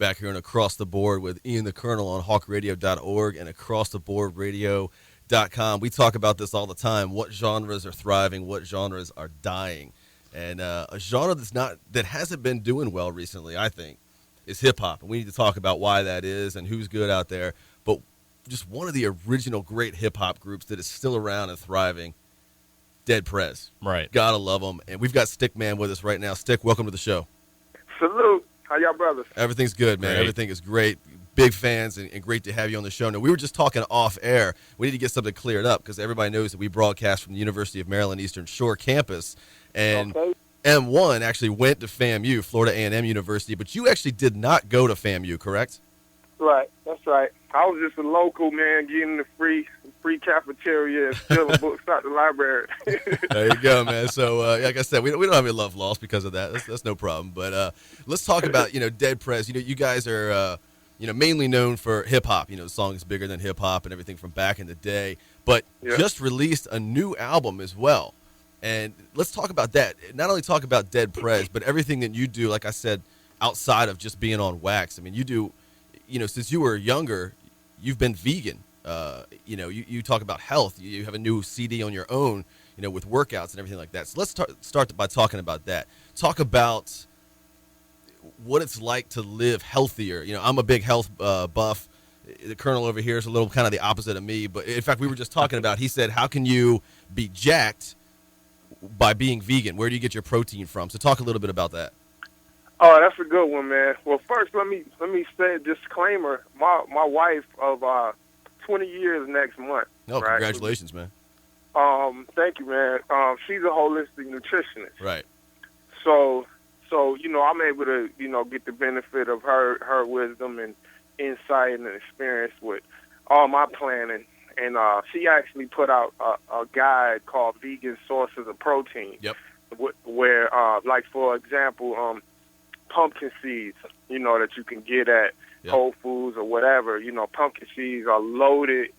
back here on Across the Board with Ian the Colonel on hawkradio.org and acrosstheboardradio.com. We talk about this all the time, what genres are thriving, what genres are dying. And a genre that hasn't been doing well recently, I think, is hip-hop. And we need to talk about why that is and who's good out there. But just one of the original great hip-hop groups that is still around and thriving, Dead Prez. Right. Gotta love them. And we've got Stic.Man with us right now. Stic, welcome to the show. Salute. How y'all brothers? Everything's good, man. Great. Everything is great. Big fans and great to have you on the show. Now, we were just talking off air. We need to get something cleared up because everybody knows that we broadcast from the University of Maryland Eastern Shore campus. And Okay. M1 actually went to FAMU, Florida A&M University, but you actually did not go to FAMU, correct? Right. That's right. I was just a local man getting the free cafeteria and stealing books out the library. There you go, man. So, like I said, we don't have any love lost because of that. That's no problem. But let's talk about, Dead Prez. You guys are, mainly known for hip-hop. The song is bigger than hip-hop and everything from back in the day. But just released a new album as well. And let's talk about that. Not only talk about Dead Prez, but everything that you do, like I said, outside of just being on wax. I mean, you do, since you were younger, you've been vegan. You talk about health. You have a new CD on your own, with workouts and everything like that. So let's start by talking about that. Talk about what it's like to live healthier. I'm a big health buff. The Colonel over here is a little kind of the opposite of me. But, in fact, we were just talking about, he said, how can you be jacked by being vegan? Where do you get your protein from? So talk a little bit about that. Oh, that's a good one, man. Well, first, let me say a disclaimer. My wife of 20 years next month. Oh, right? Congratulations, man. Thank you, man. She's a holistic nutritionist. Right. So I'm able to, get the benefit of her wisdom and insight and experience with all my planning. And she actually put out a guide called Vegan Sources of Protein. Yep. Where, like, for example, pumpkin seeds, that you can get at Whole Foods or whatever. Pumpkin seeds are loaded.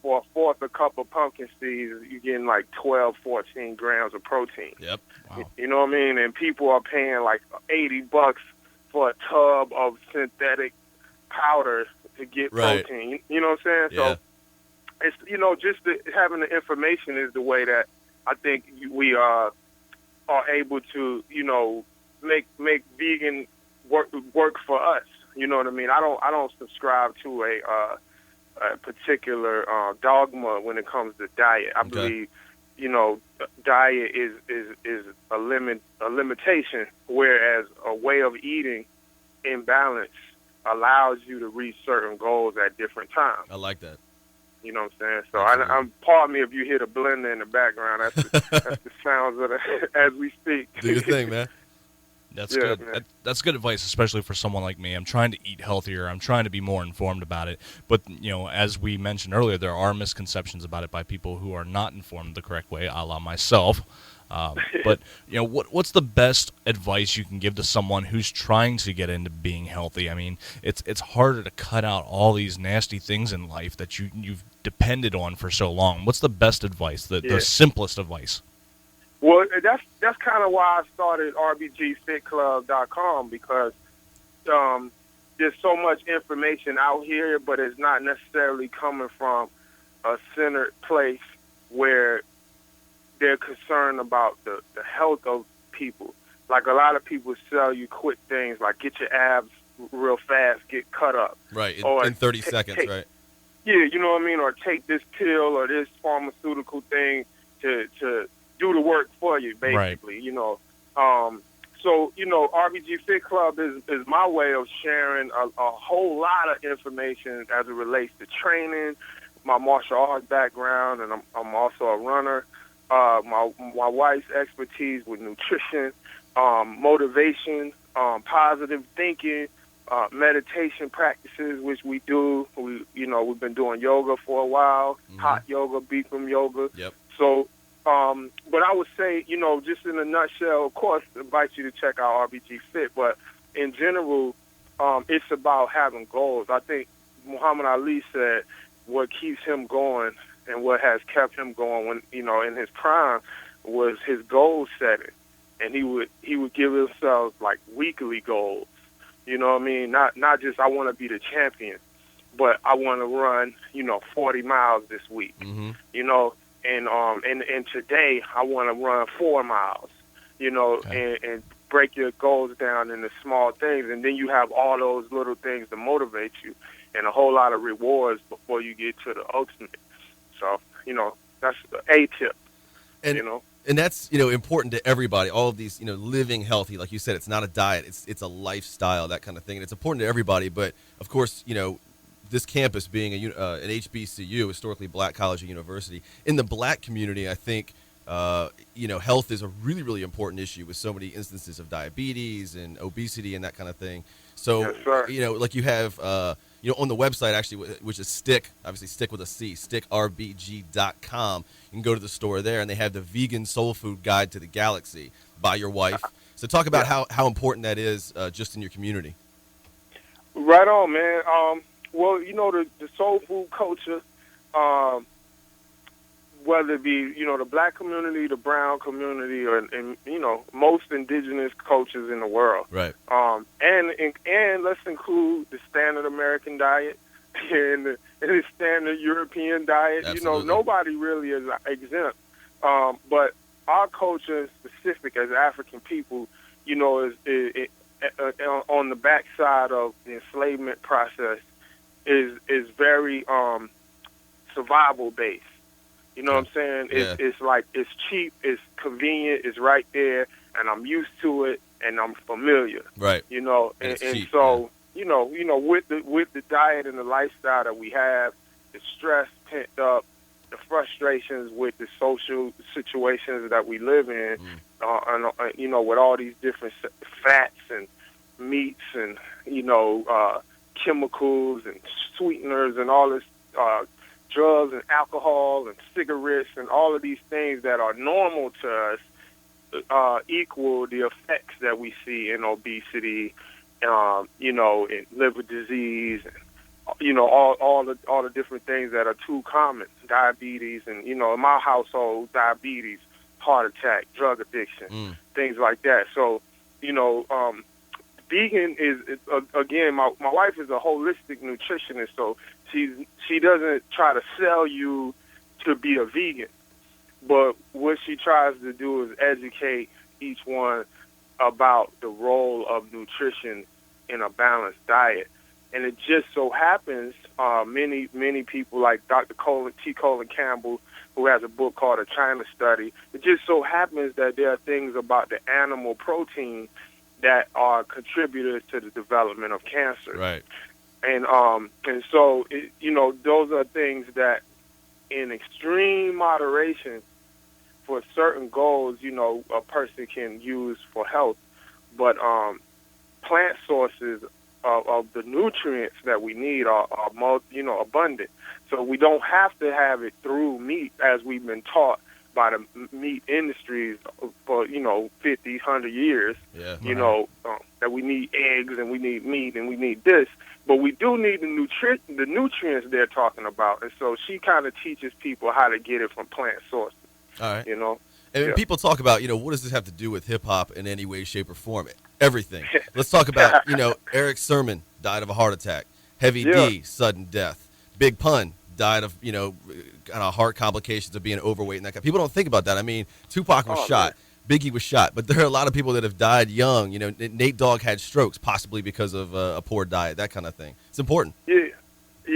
For a fourth a cup of pumpkin seeds, you're getting like 12, 14 grams of protein. Yep. Wow. You know what I mean? And people are paying like $80 for a tub of synthetic powder to get protein. You know what I'm saying? Yeah. So it's, just having the information is the way that I think we are able to, make vegan work for us. You know what I mean? I don't subscribe to a particular dogma when it comes to diet. I believe, diet is a limitation, whereas a way of eating in balance allows you to reach certain goals at different times. I like that. You know what I'm saying? So I'm pardon me if you hear the blender in the background. That's the sounds of as we speak. Do your thing, man. That's good. That's good advice, especially for someone like me. I'm trying to eat healthier. I'm trying to be more informed about it. But, as we mentioned earlier, there are misconceptions about it by people who are not informed the correct way, a la myself. But, what's the best advice you can give to someone who's trying to get into being healthy? I mean, it's harder to cut out all these nasty things in life that you've depended on for so long. What's the best advice, the simplest advice? Well, that's kind of why I started RBGFitClub.com, because there's so much information out here, but it's not necessarily coming from a centered place where they're concerned about the health of people. Like, a lot of people sell you quick things, like get your abs real fast, get cut up. Right, or in 30 seconds, right? Yeah, you know what I mean? Or take this pill or this pharmaceutical thing to do the work for you, basically, right. So, RBG Fit Club is my way of sharing a whole lot of information as it relates to training, my martial arts background, and I'm also a runner. My wife's expertise with nutrition, motivation, positive thinking, meditation practices, which we do. We've been doing yoga for a while, hot yoga, Bikram yoga. Yep. So, but I would say, just in a nutshell, of course, invite you to check out RBG Fit, but in general, it's about having goals. I think Muhammad Ali said what keeps him going and what has kept him going when, in his prime was his goal setting. And he would give himself like weekly goals. You know what I mean? Not just I want to be the champion, but I want to run, 40 miles this week. Mm-hmm. And today I want to run 4 miles. Okay. And break your goals down into small things, and then you have all those little things to motivate you, and a whole lot of rewards before you get to the ultimate. So, that's a tip. And that's, important to everybody. All of these, living healthy, like you said, it's not a diet, it's a lifestyle, that kind of thing. And it's important to everybody. But of course, this campus being an HBCU, historically black college or university, in the black community, I think, health is a really, really important issue with so many instances of diabetes and obesity and that kind of thing. So, yes, like you have, on the website, actually, which is Stic, obviously Stic with a C, SticRBG.com. You can go to the store there, and they have the Vegan Soul Food Guide to the Galaxy by your wife. So talk about how important that is just in your community. Right on, man. Well, the soul food culture, whether it be, the black community, the brown community, or, most indigenous cultures in the world. Right. And let's include the standard American diet and the standard European diet. Absolutely. Nobody really is exempt. But our culture in specific as African people, is on the backside of the enslavement process is very survival based. You know what I'm saying? It's like, it's cheap, it's convenient, it's right there, and I'm used to it, and I'm familiar. Right. And so, with the diet and the lifestyle that we have, the stress pent up, the frustrations with the social situations that we live in, with all these different fats and meats and, chemicals and sweeteners and all this drugs and alcohol and cigarettes and all of these things that are normal to us equal the effects that we see in obesity, in liver disease, and all the different things that are too common, diabetes, and in my household, diabetes, heart attack, drug addiction, things like that. So, vegan is again, my wife is a holistic nutritionist, so she doesn't try to sell you to be a vegan, but what she tries to do is educate each one about the role of nutrition in a balanced diet. And it just so happens many people like Dr. T. Colin Campbell, who has a book called A China Study, it just so happens that there are things about the animal protein that are contributors to the development of cancer. Right. And so, those are things that in extreme moderation for certain goals, a person can use for health. But plant sources of the nutrients that we need are abundant. So we don't have to have it through meat, as we've been taught by the meat industries for 50, 100 years. Yeah. That we need eggs and we need meat and we need this, but we do need the nutrients they're talking about. And so she kind of teaches people how to get it from plant sources. All right. And people talk about, what does this have to do with hip hop in any way, shape, or form? Everything. Let's talk about, Eric Sermon died of a heart attack. Heavy D, sudden death. Big Pun died of, kind of heart complications of being overweight and that kind. People don't think about that. I mean, Tupac was shot. Man. Biggie was shot, but there are a lot of people that have died young. Nate Dogg had strokes, possibly because of a poor diet, that kind of thing. It's important. Yeah.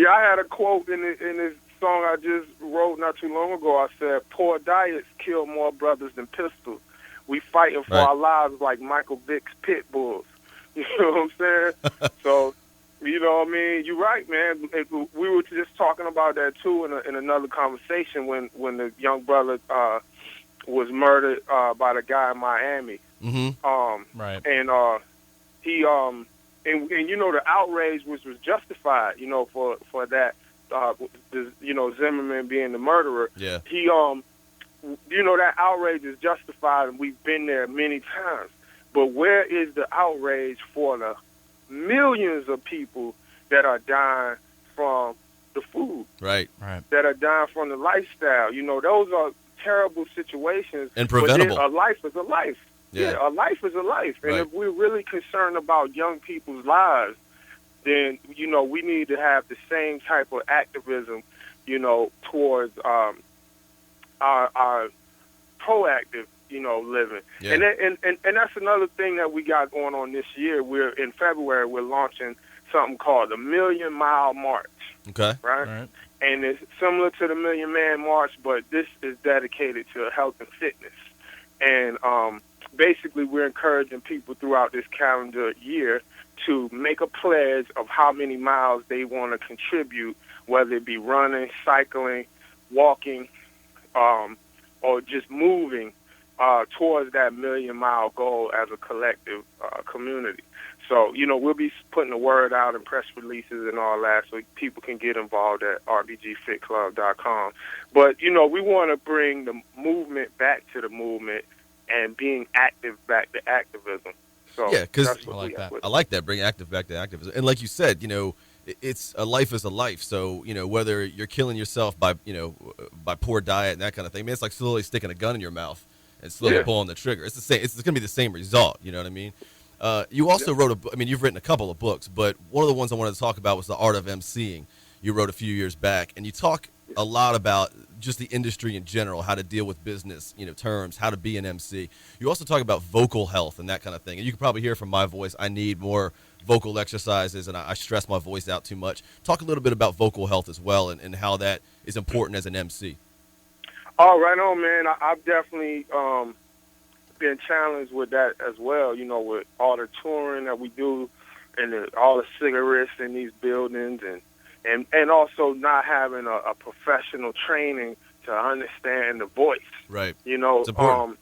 I had a quote in this song I just wrote not too long ago. I said, "Poor diets kill more brothers than pistols. We fighting for our lives like Michael Vick's pit bulls." You know what I'm saying? So, you know what I mean? You're right, man. We were just talking about that too in another conversation when the young brother was murdered by the guy in Miami. Mm-hmm. Right. And he and the outrage was justified, for that Zimmerman being the murderer. Yeah. He that outrage is justified, and we've been there many times. But where is the outrage for the millions of people that are dying from the food? Right. That are dying from the lifestyle. Those are terrible situations. And preventable. But a life is a life. Yeah, a life is a life. And Right. if we're really concerned about young people's lives, then, we need to have the same type of activism, towards our proactive, living. Yeah. And that's another thing that we got going on this year. In February, we're launching something called the Million Mile March. Okay. Right? All right. And it's similar to the Million Man March, but this is dedicated to health and fitness. And basically, we're encouraging people throughout this calendar year to make a pledge of how many miles they want to contribute, whether it be running, cycling, walking, or just moving towards that million-mile goal as a collective community. So, we'll be putting the word out in press releases and all that so people can get involved at rbgfitclub.com. But, we want to bring the movement back to the movement and being active back to activism. So Yeah, because I like that. Bring active back to activism. And like you said, it's a life is a life. So, whether you're killing yourself by poor diet and that kind of thing, it's like slowly sticking a gun in your mouth and slowly pulling the trigger. It's the same. It's going to be the same result. You know what I mean? You also wrote you've written a couple of books, but one of the ones I wanted to talk about was The Art of MCing. You wrote a few years back, and you talk a lot about just the industry in general, how to deal with business, terms, how to be an MC. You also talk about vocal health and that kind of thing. And you can probably hear from my voice, I need more vocal exercises, and I stress my voice out too much. Talk a little bit about vocal health as well and how that is important as an MC. Oh, right on, man. I've definitely been challenged with that as well, with all the touring that we do and all the cigarettes in these buildings and also not having a professional training to understand the voice. Right. It's important.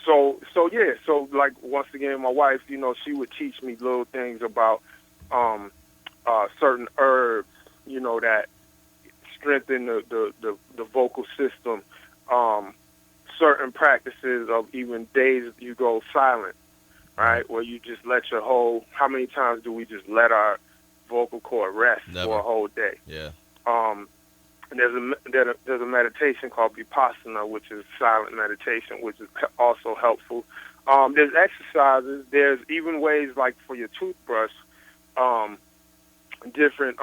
So like once again, my wife, she would teach me little things about certain herbs, that strengthen the vocal system. Certain practices of even days you go silent, right? Where you just let how many times do we just let our vocal cord rest for a whole day? Yeah. And there's a meditation called Vipassana, which is silent meditation, which is also helpful. There's exercises. There's even ways like for your toothbrush, different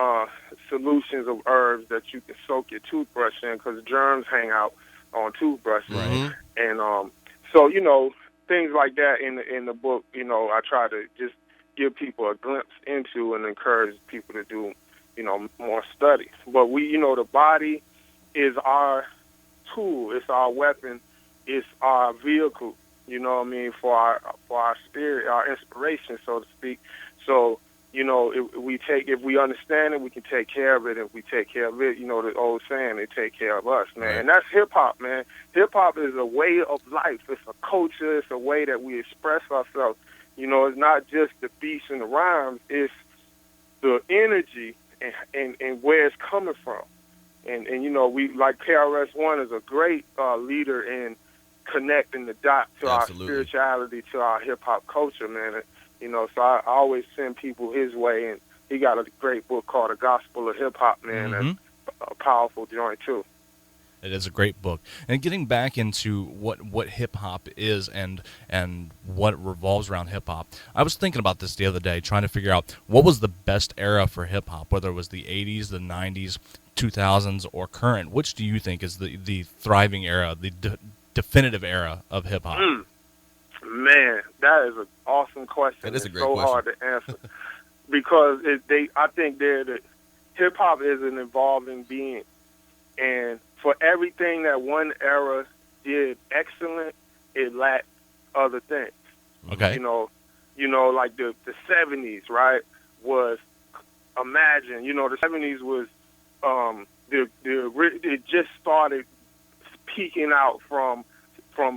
solutions of herbs that you can soak your toothbrush in because germs hang out on toothbrushes. Right. And so, things like that in the book, I try to just give people a glimpse into and encourage people to do, more studies. But the body is our tool, it's our weapon, it's our vehicle, for our spirit, our inspiration, so to speak. So, if we understand it, we can take care of it. If we take care of it, the old saying, they take care of us, man. Right. And that's hip-hop, man. Hip-hop is a way of life. It's a culture. It's a way that we express ourselves. It's not just the beats and the rhymes. It's the energy and where it's coming from. And we, like KRS-One is a great leader in connecting the dots to our spirituality, to our hip-hop culture, man. So I always send people his way, and he got a great book called The Gospel of Hip Hop, man. That's a powerful joint, too. It is a great book. And getting back into what hip-hop is and what revolves around hip-hop, I was thinking about this the other day, trying to figure out what was the best era for hip-hop, whether it was the 80s, the 90s, 2000s, or current. Which do you think is the thriving era, the definitive era of hip-hop? Man, that is an awesome question. It is a great question. Hard to answer because I think hip hop is an evolving being, and for everything that one era did excellent, it lacked other things. Okay. Like the 70s, right? Was Imagine. The 70s was it just started peeking out from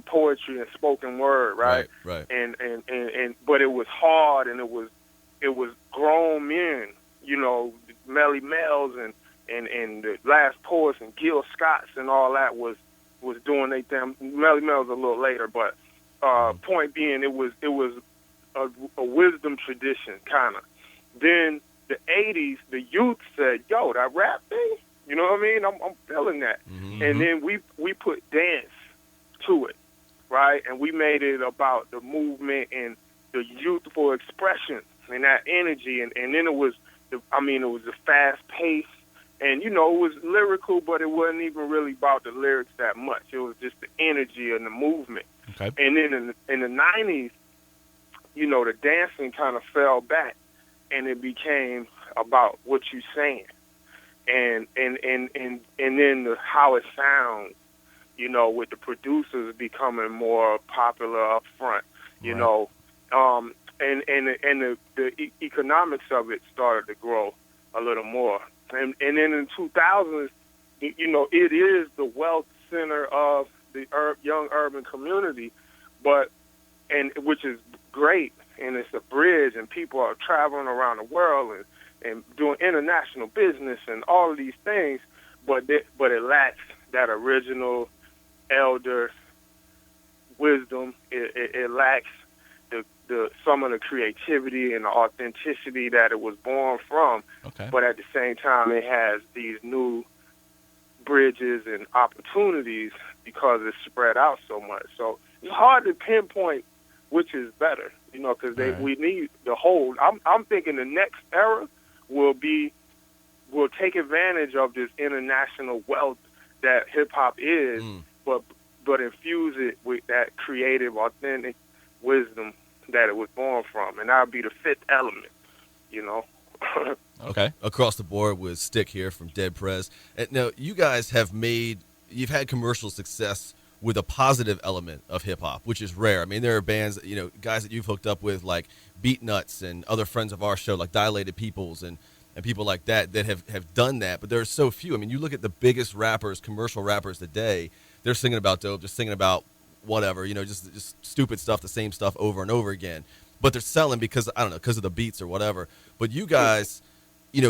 poetry and spoken word, right? Right. And but it was hard, and it was grown men, Melly Mel's and the Last Poets and Gil Scotts and all that was doing their thing. Melly Mel's a little later, but point being, it was a wisdom tradition, kind of. Then the 80s, the youth said, "Yo, that rap thing, you know what I mean? I'm feeling that." Mm-hmm. And then we put dance to it. right? And we made it about the movement and the youthful expression and that energy. And then it was, it was a fast pace. And, it was lyrical, but it wasn't even really about the lyrics that much. It was just the energy and the movement. Okay. And then in the 90s, the dancing kind of fell back, and it became about what you're saying. And then how it sounds, with the producers becoming more popular up front, right. And the economics of it started to grow a little more. And then in 2000s, it is the wealth center of the young urban community, which is great, and it's a bridge, and people are traveling around the world and doing international business and all of these things, but it lacks that original elder wisdom. It lacks some of the creativity and the authenticity that it was born from. Okay. But at the same time, it has these new bridges and opportunities because it's spread out so much. So it's hard to pinpoint which is better, because we need the whole. I'm thinking the next era will take advantage of this international wealth that hip hop is, but infuse it with that creative, authentic wisdom that it was born from, and that would be the fifth element, Okay. Across the board with Stic here from Dead Prez. And now, you guys you've had commercial success with a positive element of hip hop, which is rare. I mean, there are bands, guys that you've hooked up with, like Beat Nuts and other friends of our show, like Dilated Peoples and people like that have done that, but there are so few. I mean, you look at the biggest rappers, commercial rappers today, they're singing about dope, just singing about whatever, just stupid stuff, the same stuff over and over again. But they're selling because of the beats or whatever. But you guys,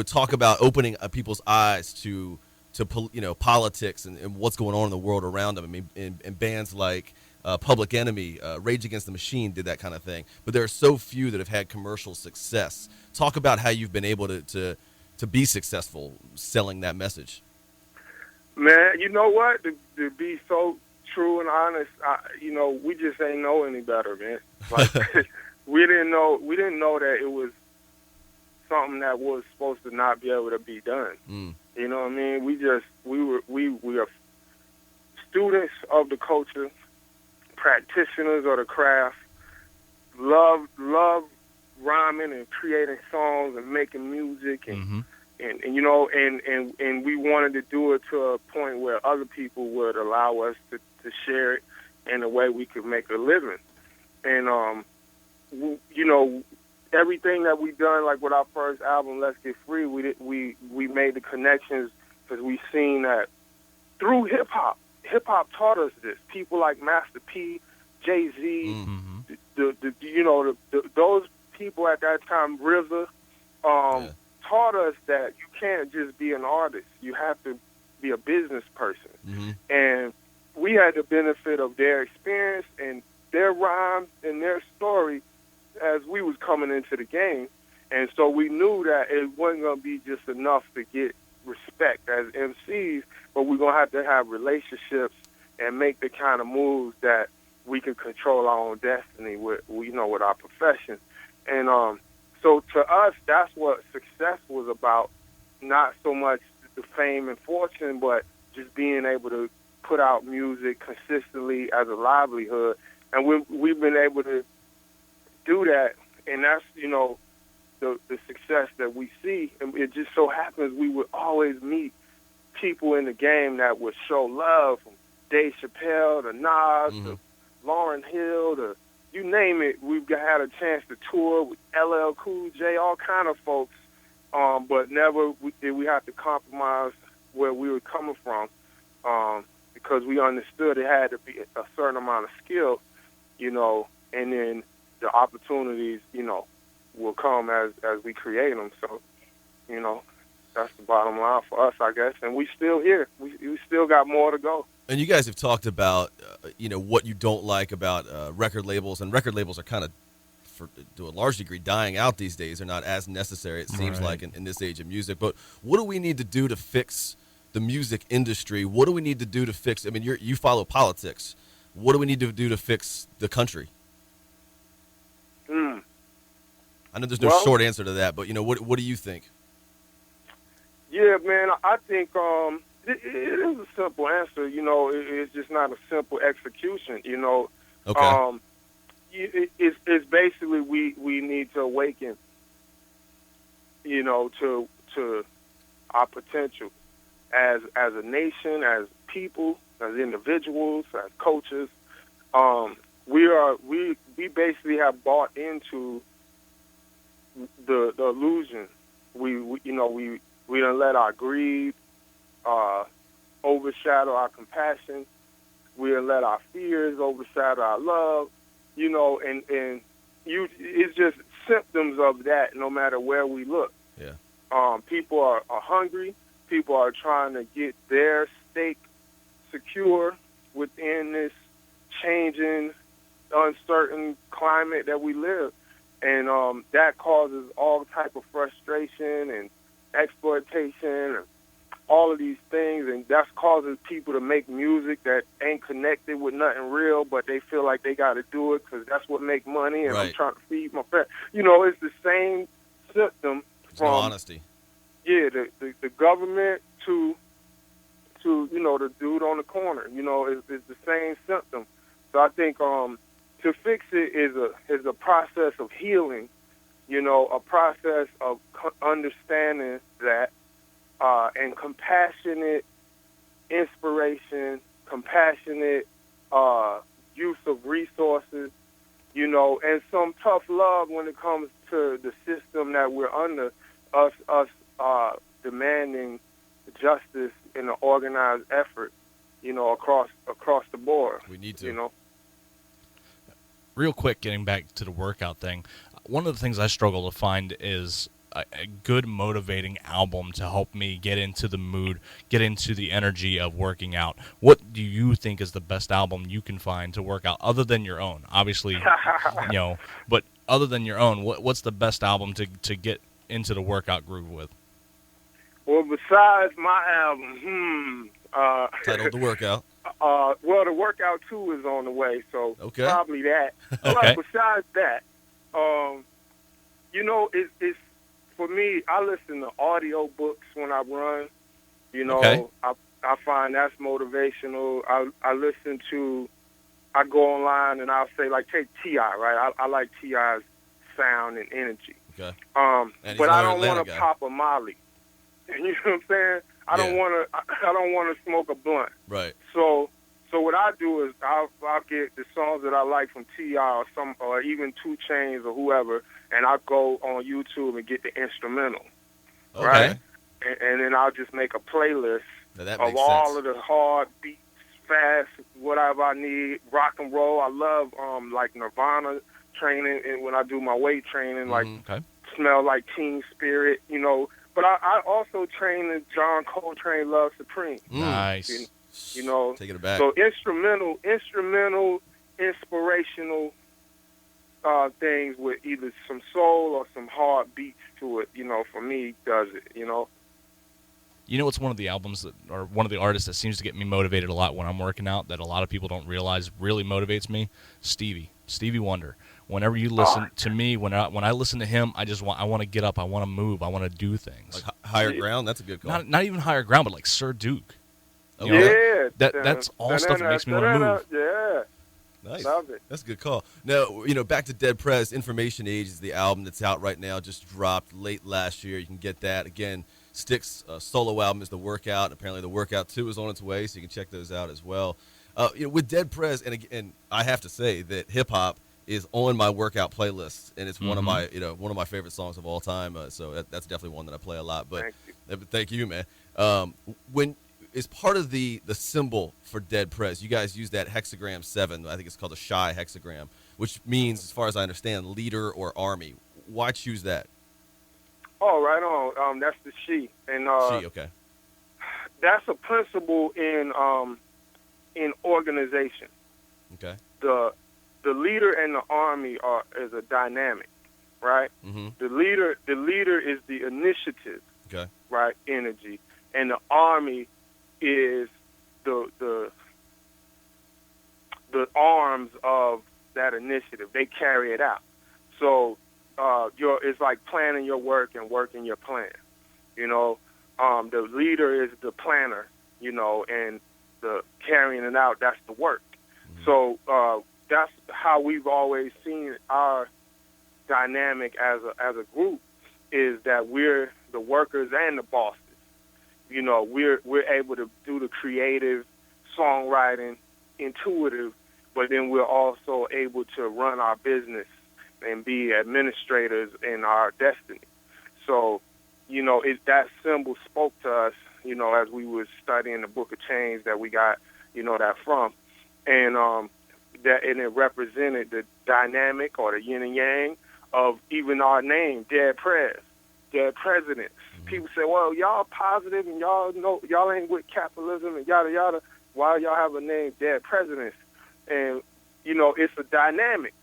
talk about opening people's eyes to politics and what's going on in the world around them. I mean, and bands like Public Enemy, Rage Against the Machine did that kind of thing. But there are so few that have had commercial success. Talk about how you've been able to be successful selling that message. Man, you know what? To be so true and honest, we just ain't know any better, man. Like we didn't know that it was something that was supposed to not be able to be done. You know what I mean? We are students of the culture, practitioners of the craft, love rhyming and creating songs and making music and we wanted to do it to a point where other people would allow us to share it in a way we could make a living. And everything that we done, like with our first album, Let's Get Free, we made the connections because we seen that through hip hop taught us this. People like Master P, Jay-Z, those people at that time, RZA, taught us that you can't just be an artist. You have to be a business person. Mm-hmm. And we had the benefit of their experience and their rhymes and their story as we was coming into the game. And so we knew that it wasn't going to be just enough to get respect as MCs, but we're going to have relationships and make the kind of moves that we can control our own destiny with our profession. And so to us, that's what success was about, not so much the fame and fortune, but just being able to put out music consistently as a livelihood. And we've been able to do that, and that's, the success that we see. And it just so happens we would always meet people in the game that would show love, from Dave Chappelle to Nas to Lauryn Hill to you name it. We've had a chance to tour with LL Cool J, all kind of folks, but never did we have to compromise where we were coming from, because we understood it had to be a certain amount of skill, and then the opportunities, will come as we create them. So, that's the bottom line for us, I guess. And we still here. We still got more to go. And you guys have talked about, what you don't like about record labels, and record labels are kind of, to a large degree, dying out these days. They're not as necessary, it seems like, in this age of music. But what do we need to do to fix the music industry? What do we need to do to fix? I mean, you follow politics. what do we need to do to fix the country? I know there's no short answer to that, but what do you think? Yeah, man, I think it is a simple answer. It's just not a simple execution. Okay. It's basically we need to awaken, to our potential as a nation, as people, as individuals, as coaches. We basically have bought into the illusion. We done let our greed overshadow our compassion. We done let our fears overshadow our love. And it's just symptoms of that. No matter where we look, people are hungry. People are trying to get their stake secure within this changing, uncertain climate that we live. And that causes all type of frustration and exploitation and all of these things, and that's causing people to make music that ain't connected with nothing real, but they feel like they got to do it because that's what make money, and right. I'm trying to feed my family. It's the same symptom from no honesty. Yeah, the government to the dude on the corner. It's the same symptom. So I think to fix it is a process of healing, a process of understanding that, and compassionate inspiration, compassionate use of resources, and some tough love when it comes to the system that we're under, us demanding justice in an organized effort, across the board. We need to. Real quick, getting back to the workout thing, one of the things I struggle to find is a good motivating album to help me get into the mood, get into the energy of working out. What do you think is the best album you can find to work out, other than your own? Obviously, but other than your own, what's the best album to get into the workout groove with? Well, besides my album, titled The Workout. Well, The Workout 2 is on the way, so probably that. Okay. But besides that, it's for me, I listen to audio books when I run. I find that's motivational. I go online and I'll say, like, take T.I., right? I like T.I.'s sound and energy. Okay. But I don't want to pop a Molly. You know what I'm saying? I don't want to smoke a blunt. Right. So what I do is I'll get the songs that I like from T.I. or even 2 Chainz or whoever, and I'll go on YouTube and get the instrumental. Okay. Right? And then I'll just make a playlist of all of the hard beats, fast, whatever I need, rock and roll. I love like Nirvana training, and when I do my weight training, like Smell Like Teen Spirit, But I also train in John Coltrane Love Supreme. Nice. Taking it back. So instrumental, inspirational things with either some soul or some hard beats to it, for me, does it, It's one of the albums or one of the artists that seems to get me motivated a lot when I'm working out that a lot of people don't realize really motivates me? Stevie Wonder. Whenever you listen to me, when I listen to him, I want to get up, I want to move, I want to do things. Like Higher Ground, that's a good call. Not even Higher Ground, but like Sir Duke. That's all stuff that makes me want to move. Yeah. Nice. Love it. That's a good call. Now, back to Dead Prez. Information Age is the album that's out right now. Just dropped late last year. You can get that. Again, Stic's solo album is The Workout. Apparently, The Workout 2 is on its way, so you can check those out as well. With Dead Prez, and I have to say that hip hop is on my workout playlist, and it's one of my favorite songs of all time. So that's definitely one that I play a lot. But thank you, man. When is part of the symbol for Dead Prez, you guys use that hexagram 7. I think it's called the Shy hexagram, which means, as far as I understand, leader or army. Why choose that? Oh, right on. That's the she, and she. Okay. That's a principle in organization. Okay. The leader and the army is a dynamic, right? Mm-hmm. The leader is the initiative, okay, right? Energy, and the army is the the arms of that initiative. They carry it out. So it's like planning your work and working your plan. You know, the leader is the planner, you know, and the carrying it out, that's the work. Mm-hmm. So that's how we've always seen our dynamic as a group, is that we're the workers and the bosses. You know, we're able to do the creative, songwriting, intuitive, but then we're also able to run our business and be administrators in our destiny. So, you know, that symbol spoke to us, you know, as we was studying the Book of Change that we got, you know, that from. And it represented the dynamic or the yin and yang of even our name, Dead Prez, Dead Presidents. Mm-hmm. People say, well, y'all positive and y'all know y'all ain't with capitalism and yada yada. Why y'all have a name, Dead Presidents? And, you know, it's a dynamic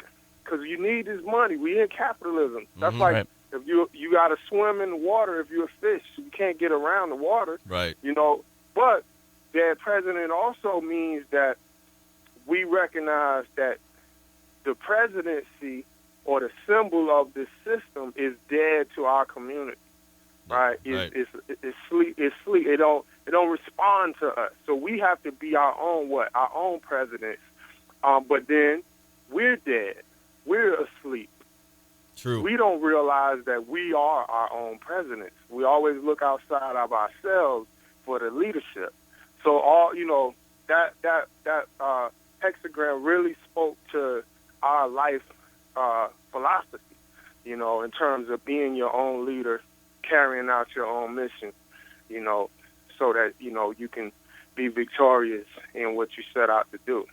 because you need this money. We in capitalism. That's like right. If you got to swim in the water. If you're a fish, you can't get around the water. Right. You know, but Dead President also means that we recognize that the presidency or the symbol of this system is dead to our community. Right? It's sleep. It's sleep. It don't respond to us. So we have to be our own presidents. But then we're dead. We're asleep. True. We don't realize that we are our own presidents. We always look outside of ourselves for the leadership. So all that hexagram really spoke to our life philosophy. You know, in terms of being your own leader, carrying out your own mission. You know, so that you can be victorious in what you set out to do.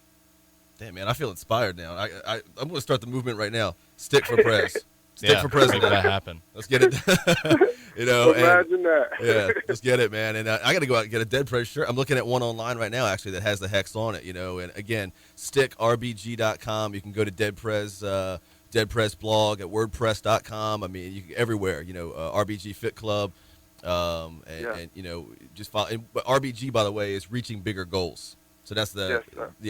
Damn, man, I feel inspired now. I'm going to start the movement right now. Stick for Prez. Stick for president. Make that happen. Let's get it. Imagine that. Yeah, let's get it, man. And I got to go out and get a Dead Prez shirt. I'm looking at one online right now, actually, that has the hex on it. You know, and again, RBG.com. You can go to Dead Prez blog at WordPress.com. I mean, you can, everywhere. You know, RBG Fit Club, and you know, just follow. But RBG, by the way, is reaching bigger goals. So that's the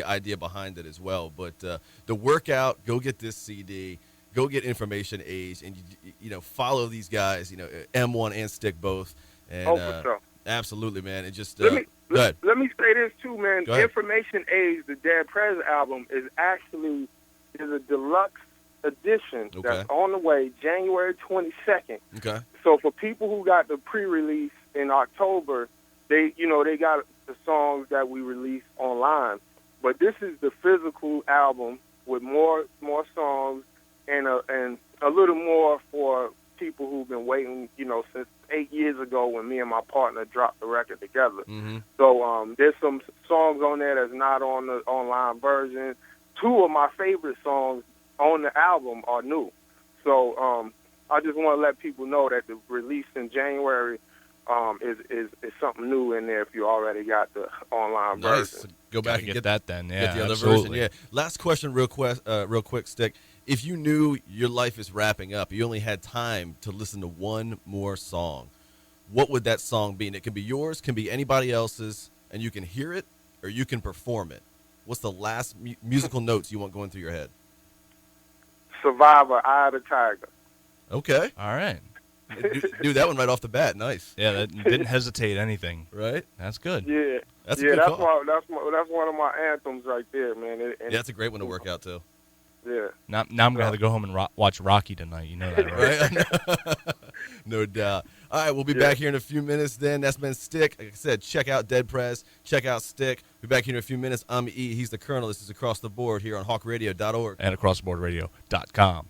idea behind it as well. But the workout, go get this CD, go get Information Age, and you know, follow these guys. You know, M1 and Stic both. And, for sure. Absolutely, man. And just let me say this too, man. Information Age, the Dead Prez album, is a deluxe edition that's on the way, January 22nd. Okay. So for people who got the pre-release in October, they got the songs that we released online. But this is the physical album with more songs and a little more for people who've been waiting, you know, since 8 years ago when me and my partner dropped the record together. Mm-hmm. So there's some songs on there that's not on the online version. 2 of my favorite songs on the album are new. So I just want to let people know that the release in January is something new in there if you already got the online version. Go back and get that then. Yeah, get the other version. Yeah. Last question, real quick, Stic. If you knew your life is wrapping up, you only had time to listen to one more song, what would that song be? And it can be yours, can be anybody else's, and you can hear it or you can perform it. What's the last musical notes you want going through your head? Survivor, Eye of the Tiger. Okay. All right. Knew that one right off the bat. Nice. Yeah, that didn't hesitate anything. Right. That's good. Yeah. That's a good call. That's one of my anthems right there, man. That's a great one to work out too. Yeah. Now I'm gonna have to go home and watch Rocky tonight. You know that, right? No doubt. All right, we'll be back here in a few minutes. Then that's been Stic. Like I said, check out Dead Prez. Check out Stic. Be back here in a few minutes. I'm E. He's the Colonel. This is Across the Board here on HawkRadio.org and AcrossTheBoardRadio.com.